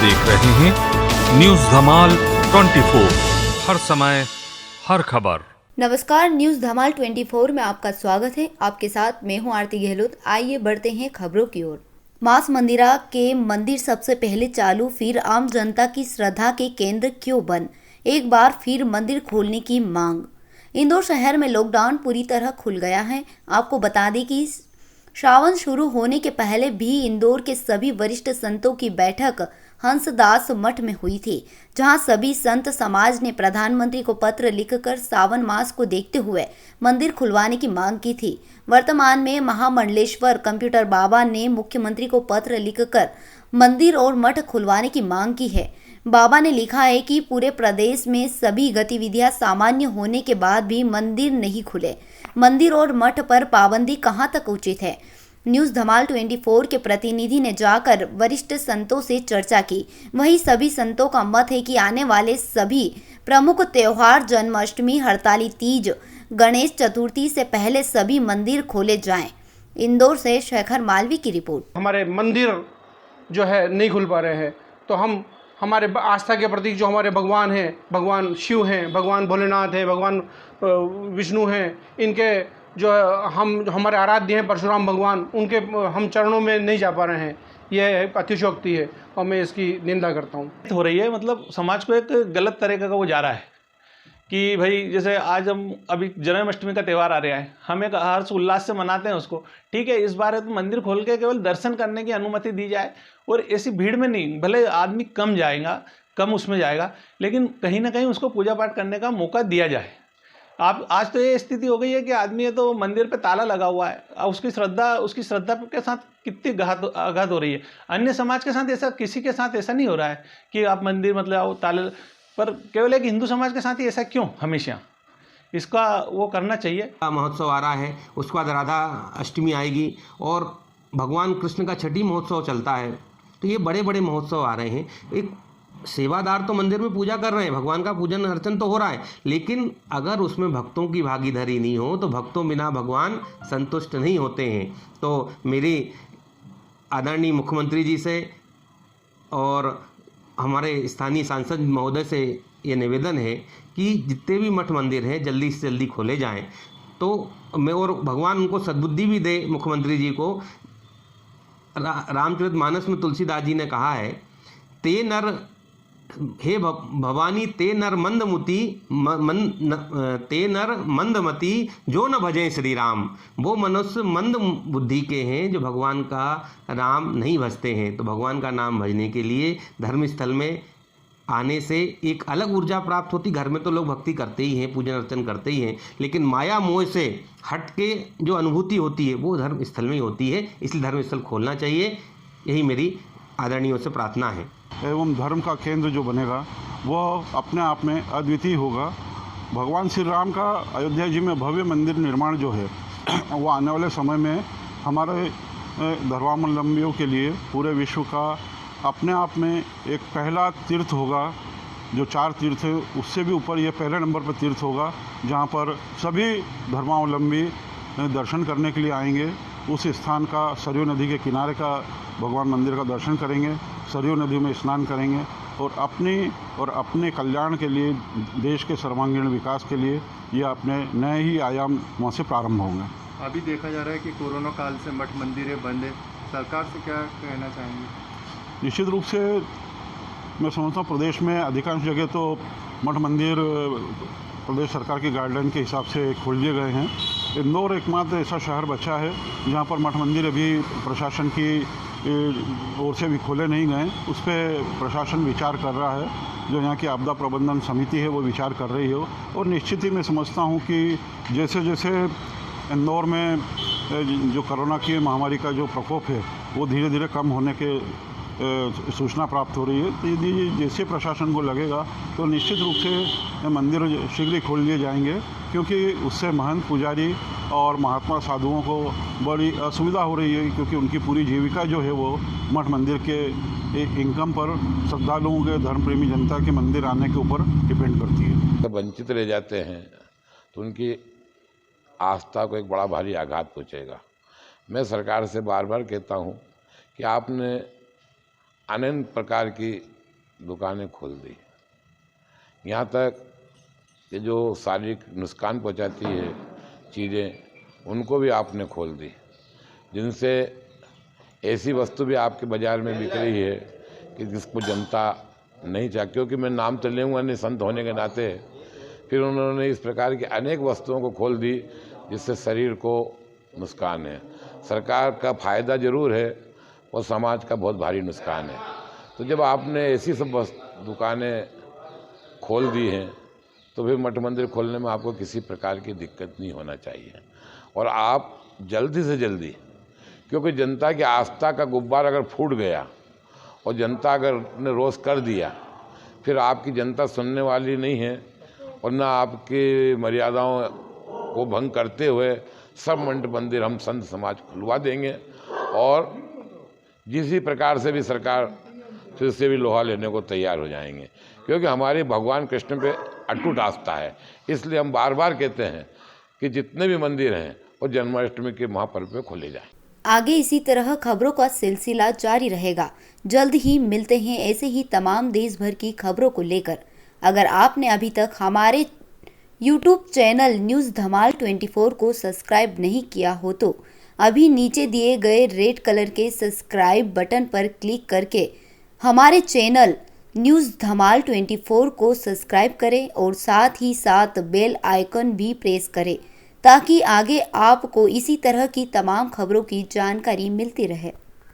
देख रहे हैं न्यूज धमाल 24, हर समय हर खबर। नमस्कार, न्यूज धमाल 24 में आपका स्वागत है। आपके साथ मैं हूं आरती गहलोत। आइए बढ़ते हैं खबरों की ओर। मास मंदिरा के मंदिर सबसे पहले चालू, फिर आम जनता की श्रद्धा के केंद्र क्यों बन, एक बार फिर मंदिर खोलने की मांग। इंदौर शहर में लॉकडाउन पूरी तरह खुल गया है। आपको बता दें कि श्रावण शुरू होने के पहले भी इंदौर के सभी वरिष्ठ संतों की बैठक हंसदास मठ में हुई थी, जहां सभी संत समाज ने प्रधानमंत्री को पत्र लिखकर सावन मास को देखते हुए मंदिर खुलवाने की मांग की थी। वर्तमान में महामंडलेश्वर कंप्यूटर बाबा ने मुख्यमंत्री को पत्र लिखकर मंदिर और मठ खुलवाने की मांग की है। बाबा ने लिखा है कि पूरे प्रदेश में सभी गतिविधियां सामान्य होने के बाद भी मंदिर नहीं खुले। मंदिर और मठ पर पाबंदी कहां तक उचित है। न्यूज धमाल 24 के प्रतिनिधि ने जाकर वरिष्ठ संतों से चर्चा की। वहीं सभी संतों का मत है कि आने वाले सभी प्रमुख त्योहार जन्माष्टमी, हड़ताली तीज, गणेश चतुर्थी से पहले सभी मंदिर खोले जाएं। इंदौर से शेखर मालवी की रिपोर्ट। हमारे मंदिर जो है नहीं खुल पा रहे हैं, तो हम हमारे आस्था के प्रतीक जो हमारे भगवान हैं, भगवान शिव हैं, भगवान भोलेनाथ हैं, भगवान विष्णु हैं, इनके जो हम हमारे आराध्य हैं परशुराम भगवान, उनके हम चरणों में नहीं जा पा रहे हैं। यह अतिशयोक्ति है और मैं इसकी निंदा करता हूँ। हो रही है, मतलब समाज को एक गलत तरीके का वो जा रहा है कि भाई जैसे आज हम अभी जन्माष्टमी का त्यौहार आ रहा है, हम एक हर्ष उल्लास से मनाते हैं उसको, ठीक है। इस बार तो मंदिर खोल के केवल दर्शन करने की अनुमति दी जाए और ऐसी भीड़ में नहीं, भले आदमी कम उसमें जाएगा, लेकिन कहीं ना कहीं उसको पूजा पाठ करने का मौका दिया जाए। आप आज तो ये स्थिति हो गई है कि आदमी है तो मंदिर पे ताला लगा हुआ है, उसकी श्रद्धा के साथ कितनी आघात हो रही है। अन्य समाज के साथ ऐसा, किसी के साथ ऐसा नहीं हो रहा है कि आप मंदिर मतलब आओ ताले, पर केवल एक हिंदू समाज के साथ ही ऐसा क्यों हमेशा, इसका वो करना चाहिए। महोत्सव आ रहा है, उसके बाद राधा अष्टमी आएगी और भगवान कृष्ण का छठी महोत्सव चलता है। तो ये बड़े बड़े महोत्सव आ रहे हैं। एक सेवादार तो मंदिर में पूजा कर रहे हैं, भगवान का पूजन अर्चन तो हो रहा है, लेकिन अगर उसमें भक्तों की भागीदारी नहीं हो तो भक्तों बिना भगवान संतुष्ट नहीं होते हैं। तो मेरी आदरणीय मुख्यमंत्री जी से और हमारे स्थानीय सांसद महोदय से ये निवेदन है कि जितने भी मठ मंदिर हैं जल्दी से जल्दी खोले जाएं। तो मैं और भगवान उनको सद्बुद्धि भी दे मुख्यमंत्री जी को। रामचरितमानस में तुलसीदास जी ने कहा है, ते नर हे भवानी ते नर मंदमती जो न भजें श्री राम। वो मनुष्य मंद बुद्धि के हैं जो भगवान का राम नहीं भजते हैं। तो भगवान का नाम भजने के लिए धर्म स्थल में आने से एक अलग ऊर्जा प्राप्त होती। घर में तो लोग भक्ति करते ही हैं, पूजन अर्चन करते ही हैं, लेकिन माया मोह से हट के जो अनुभूति होती है वो धर्म स्थल में ही होती है। इसलिए धर्म स्थल खोलना चाहिए, यही मेरी आदरणीयों से प्रार्थना है। एवं धर्म का केंद्र जो बनेगा वह अपने आप में अद्वितीय होगा। भगवान श्री राम का अयोध्या जी में भव्य मंदिर निर्माण जो है वो आने वाले समय में हमारे धर्मावलंबियों के लिए पूरे विश्व का अपने आप में एक पहला तीर्थ होगा। जो 4 तीर्थ है उससे भी ऊपर ये पहले नंबर पर तीर्थ होगा, जहाँ पर सभी धर्मावलंबी दर्शन करने के लिए आएंगे। उस स्थान का सरयू नदी के किनारे का भगवान मंदिर का दर्शन करेंगे, सरयू नदी में स्नान करेंगे और अपने कल्याण के लिए, देश के सर्वांगीण विकास के लिए ये अपने नए ही आयाम वहाँ से प्रारंभ होंगे। अभी देखा जा रहा है कि कोरोना काल से मठ मंदिरें बंद है, सरकार से क्या कहना चाहेंगे? निश्चित रूप से मैं समझता हूँ प्रदेश में अधिकांश जगह तो मठ मंदिर प्रदेश सरकार की गाइडलाइन के हिसाब से खोल दिए गए हैं। इंदौर एकमात्र ऐसा शहर बचा है जहाँ पर मठ मंदिर अभी प्रशासन की ओर से भी खोले नहीं गए। उस पर प्रशासन विचार कर रहा है, जो यहाँ की आपदा प्रबंधन समिति है वो विचार कर रही है। और निश्चित ही मैं समझता हूँ कि जैसे जैसे इंदौर में जो कोरोना की महामारी का जो प्रकोप है वो धीरे धीरे कम होने के सूचना प्राप्त हो रही है, तो यदि जैसे प्रशासन को लगेगा तो निश्चित रूप से मंदिर शीघ्र ही खोल दिए जाएंगे, क्योंकि उससे महंत पुजारी और महात्मा साधुओं को बड़ी असुविधा हो रही है, क्योंकि उनकी पूरी जीविका जो है वो मठ मंदिर के इनकम पर, श्रद्धालुओं के, धर्मप्रेमी जनता के मंदिर आने के ऊपर डिपेंड करती है। वंचित रह जाते हैं तो उनकी आस्था को एक बड़ा भारी आघात पहुँचेगा। मैं सरकार से बार बार कहता हूँ कि आपने अनंत प्रकार की दुकानें खोल दी। यहाँ तक कि जो शारीरिक नुकसान पहुँचाती है चीज़ें, उनको भी आपने खोल दी, जिनसे ऐसी वस्तु भी आपके बाज़ार में बिक रही है कि जिसको जनता नहीं चाह, क्योंकि मैं नाम तो लूँगा नहीं संत होने के नाते। फिर उन्होंने इस प्रकार की अनेक वस्तुओं को खोल दी जिससे शरीर को नुकसान है। सरकार का फ़ायदा ज़रूर है और समाज का बहुत भारी नुकसान है। तो जब आपने ऐसी सब दुकानें खोल दी हैं तो फिर मठ मंदिर खोलने में आपको किसी प्रकार की दिक्कत नहीं होना चाहिए। और आप जल्दी से जल्दी, क्योंकि जनता की आस्था का गुब्बार अगर फूट गया और जनता अगर ने रोष कर दिया, फिर आपकी जनता सुनने वाली नहीं है। और ना आपकी मर्यादाओं को भंग करते हुए सब मठ मंदिर हम संत समाज खुलवा देंगे और जिस प्रकार से भी सरकार फिर से भी लोहा लेने को तैयार हो जाएंगे, क्योंकि हमारे भगवान कृष्ण पे अटूट आस्था है। इसलिए हम बार बार कहते हैं कि जितने भी मंदिर हैं वो जन्माष्टमी के महापर्व पे खोले जाएं। आगे इसी तरह खबरों का सिलसिला जारी रहेगा। जल्द ही मिलते हैं ऐसे ही तमाम देश भर की खबरों को लेकर। अगर आपने अभी तक हमारे YouTube चैनल न्यूज़ धमाल 24 को सब्सक्राइब नहीं किया हो तो अभी नीचे दिए गए रेड कलर के सब्सक्राइब बटन पर क्लिक करके हमारे चैनल न्यूज़ धमाल 24 को सब्सक्राइब करें और साथ ही साथ बेल आइकन भी प्रेस करें ताकि आगे आपको इसी तरह की तमाम खबरों की जानकारी मिलती रहे।